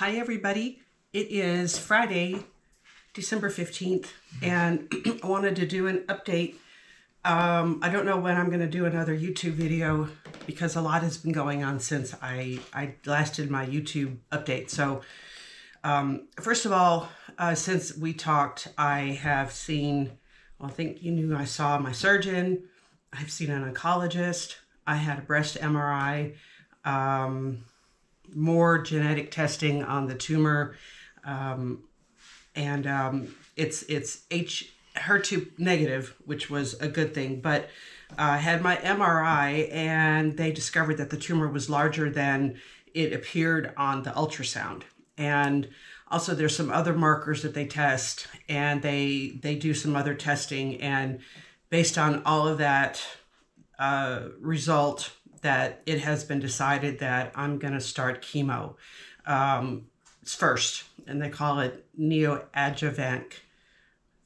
Hi everybody, it is Friday, December 15th, and I wanted to do an update. I don't know when I'm going to do another YouTube video because a lot has been going on since I last did my YouTube update. So first of all, since we talked, I have seen, well, I think you knew I saw my surgeon, I've seen an oncologist, I had a breast MRI, more genetic testing on the tumor, it's HER2 negative, which was a good thing, but I had my MRI and they discovered that the tumor was larger than it appeared on the ultrasound. And also there's some other markers that they test, and they do some other testing, and based on all of that result, that it has been decided that I'm going to start chemo first, and they call it neoadjuvant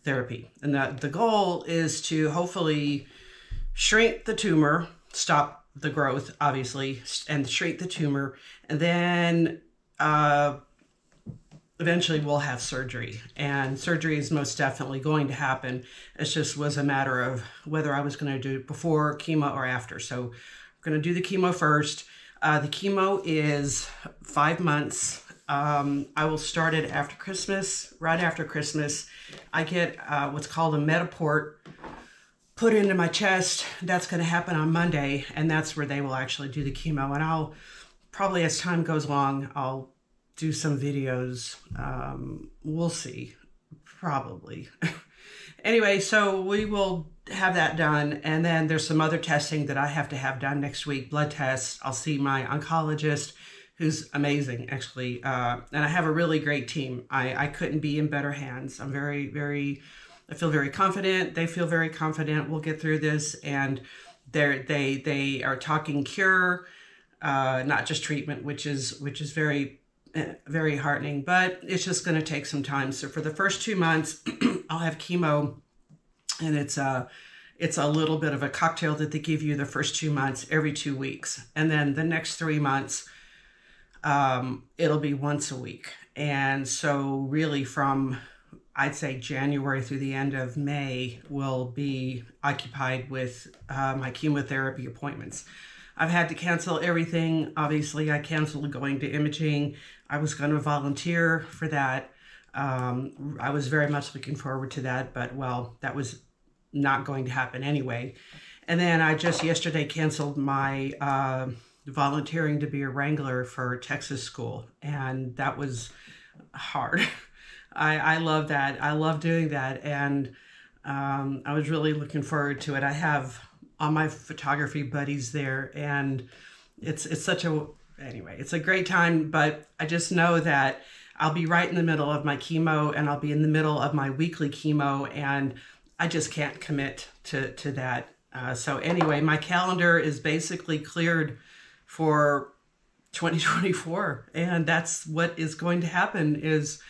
therapy. And the goal is to hopefully shrink the tumor, stop the growth, obviously, and shrink the tumor, and then eventually we'll have surgery. And surgery is most definitely going to happen. It just was a matter of whether I was going to do it before chemo or after. So going to do the chemo first. The chemo is 5 months. I will start it after Christmas, right after Christmas. I get what's called a Mediport put into my chest. That's going to happen on Monday, and that's where they will actually do the chemo. And I'll probably, as time goes along, I'll do some videos. We'll see, probably. Anyway, so we will have that done, and then there's some other testing that I have to have done next week, blood tests. I'll see my oncologist, who's amazing, actually, and I have a really great team. I couldn't be in better hands. I'm I feel very confident. They feel very confident. We'll get through this, and they are talking cure, not just treatment, which is very very heartening, but it's just going to take some time. So for the first 2 months, I'll have chemo, and it's a little bit of a cocktail that they give you the first 2 months every 2 weeks. And then the next 3 months, it'll be once a week. And so really from, I'd say, January through the end of May, will be occupied with my chemotherapy appointments. I've had to cancel everything. Obviously, I canceled going to imaging. I was going to volunteer for that. I was very much looking forward to that, but well, that was not going to happen anyway. And then I just yesterday canceled my volunteering to be a wrangler for Texas school, and that was hard. I love that. I love doing that, and I was really looking forward to it. I have all my photography buddies there, and it's a great time, but I just know that I'll be right in the middle of my chemo, and I'll be in the middle of my weekly chemo, and I just can't commit to that. So anyway, my calendar is basically cleared for 2024, and that's what is going to happen. Is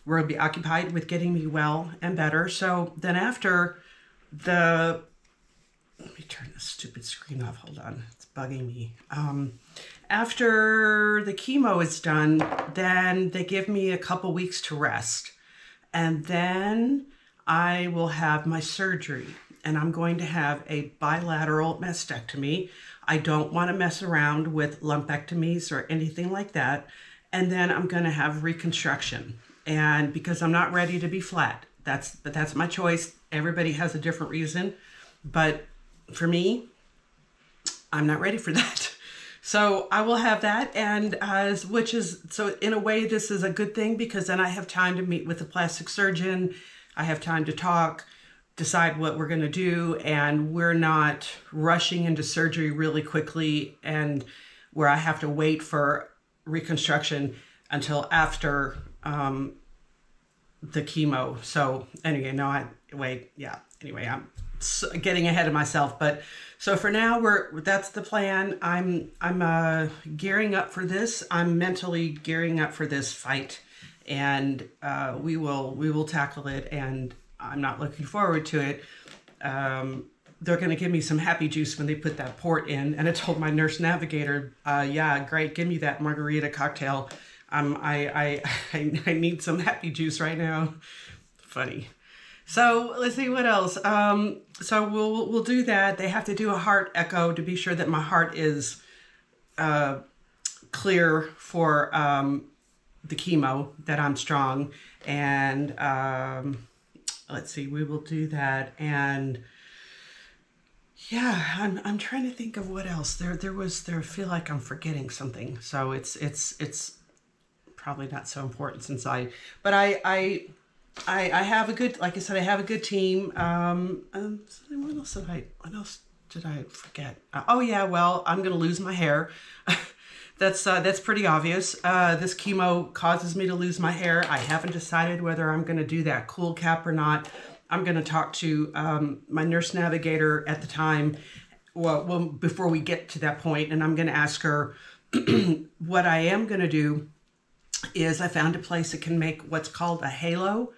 we're going to be occupied with getting me well and better. So then after let me turn this stupid screen off. Hold on. It's bugging me. After the chemo is done, then they give me a couple weeks to rest. And then I will have my surgery. And I'm going to have a bilateral mastectomy. I don't want to mess around with lumpectomies or anything like that. And then I'm going to have reconstruction. And because I'm not ready to be flat, that's my choice. Everybody has a different reason. But for me, I'm not ready for that. So I will have that, and so in a way this is a good thing, because then I have time to meet with the plastic surgeon. I have time to talk, decide what we're going to do, and we're not rushing into surgery really quickly, and where I have to wait for reconstruction until after the chemo. So anyway, I'm getting ahead of myself, but so for now that's the plan. I'm gearing up for this. I'm mentally gearing up for this fight, and we will tackle it, and I'm not looking forward to it. They're going to give me some happy juice when they put that port in, and I told my nurse navigator, yeah, great, give me that margarita cocktail. I need some happy juice right now. Funny. So let's see what else. So we'll do that. They have to do a heart echo to be sure that my heart is clear for the chemo, that I'm strong. And let's see, we will do that. And yeah, I'm trying to think of what else. There I feel like I'm forgetting something. So it's probably not so important since I have a good, like I said, I have a good team. What else did I forget? Oh yeah, well, I'm going to lose my hair. That's pretty obvious. This chemo causes me to lose my hair. I haven't decided whether I'm going to do that cool cap or not. I'm going to talk to my nurse navigator at the time, well, before we get to that point, and I'm going to ask her what I am going to do is I found a place that can make what's called a halo,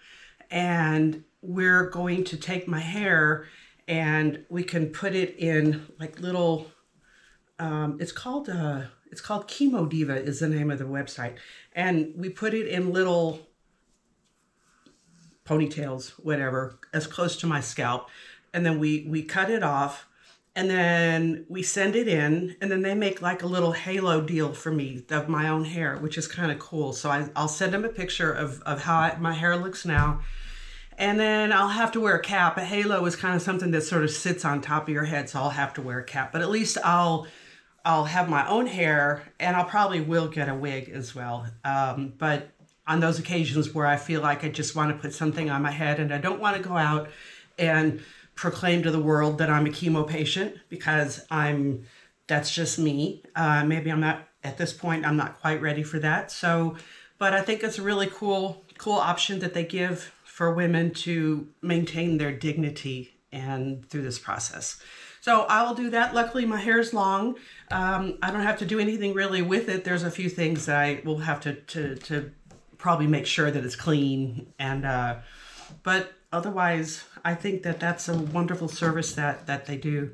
and we're going to take my hair and we can put it in like little, it's called Chemo Diva is the name of the website. And we put it in little ponytails, whatever, as close to my scalp. And then we cut it off, and then we send it in, and then they make like a little halo deal for me of my own hair, which is kind of cool. So I'll send them a picture of how my hair looks now. And then I'll have to wear a cap. A halo is kind of something that sort of sits on top of your head, so I'll have to wear a cap. But at least I'll have my own hair, and I'll probably will get a wig as well. But on those occasions where I feel like I just want to put something on my head and I don't want to go out and proclaim to the world that I'm a chemo patient, because that's just me. Maybe I'm not, at this point, I'm not quite ready for that. So, but I think it's a really cool option that they give for women to maintain their dignity and through this process. So I will do that. Luckily, my hair is long. I don't have to do anything really with it. There's a few things that I will have to probably make sure that it's clean. And but otherwise, I think that that's a wonderful service that they do.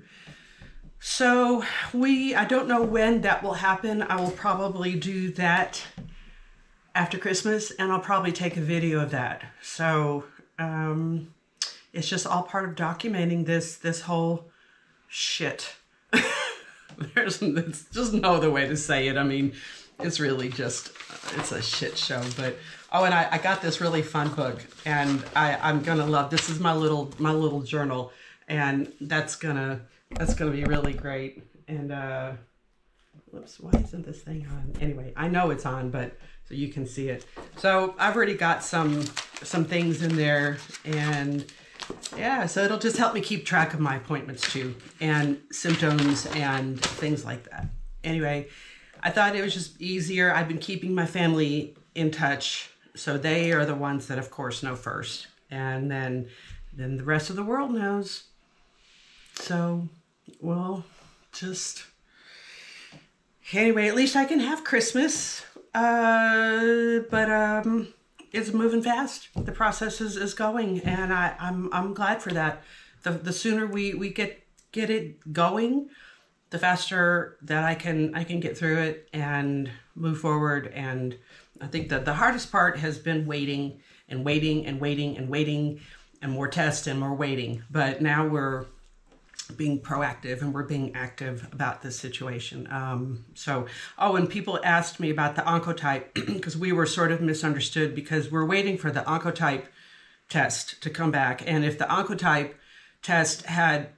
So I don't know when that will happen. I will probably do that after Christmas, and I'll probably take a video of that. So it's just all part of documenting this whole shit. There's just no other way to say it. I mean, it's really just, it's a shit show. But oh, and I got this really fun book, and I'm gonna love. This is my little journal, and that's gonna be really great. And whoops, why isn't this thing on? Anyway, I know it's on, but so you can see it. So I've already got some things in there, and yeah, so it'll just help me keep track of my appointments too, and symptoms and things like that. Anyway, I thought it was just easier. I've been keeping my family in touch, so they are the ones that, of course, know first, and then the rest of the world knows. So, well, just anyway, at least I can have Christmas. But it's moving fast. The process is going, and I'm glad for that. The sooner we get it going, the faster that I can get through it and move forward. And I think that the hardest part has been waiting and waiting and waiting and waiting, and more tests and more waiting. But now we're being proactive and we're being active about this situation. And people asked me about the Oncotype, because we were sort of misunderstood, because we're waiting for the Oncotype test to come back. And if the Oncotype test had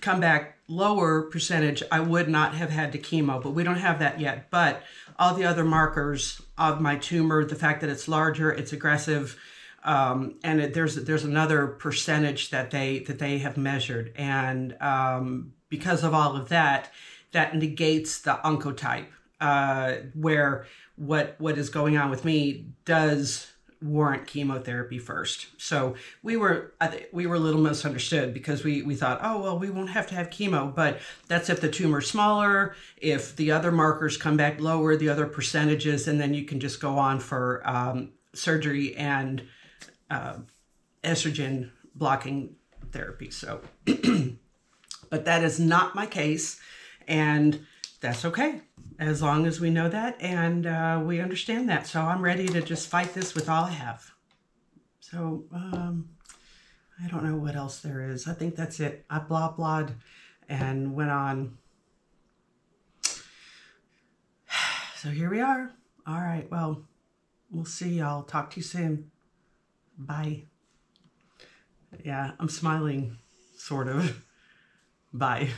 come back lower percentage, I would not have had to chemo, but we don't have that yet. But all the other markers of my tumor, the fact that it's larger, it's aggressive, and there's another percentage that they have measured, and because of all of that, that negates the Oncotype, where what is going on with me does warrant chemotherapy first. So we were a little misunderstood, because we thought, oh well, we won't have to have chemo, but that's if the tumor's smaller, if the other markers come back lower, the other percentages, and then you can just go on for surgery and estrogen blocking therapy. So, but that is not my case, and that's okay. as long as we know that and we understand that. So I'm ready to just fight this with all I have. So I don't know what else there is. I think that's it. I blah-blahed and went on. So here we are. All right, well, we'll see. I'll talk to you soon. Bye. Yeah, I'm smiling, sort of. Bye.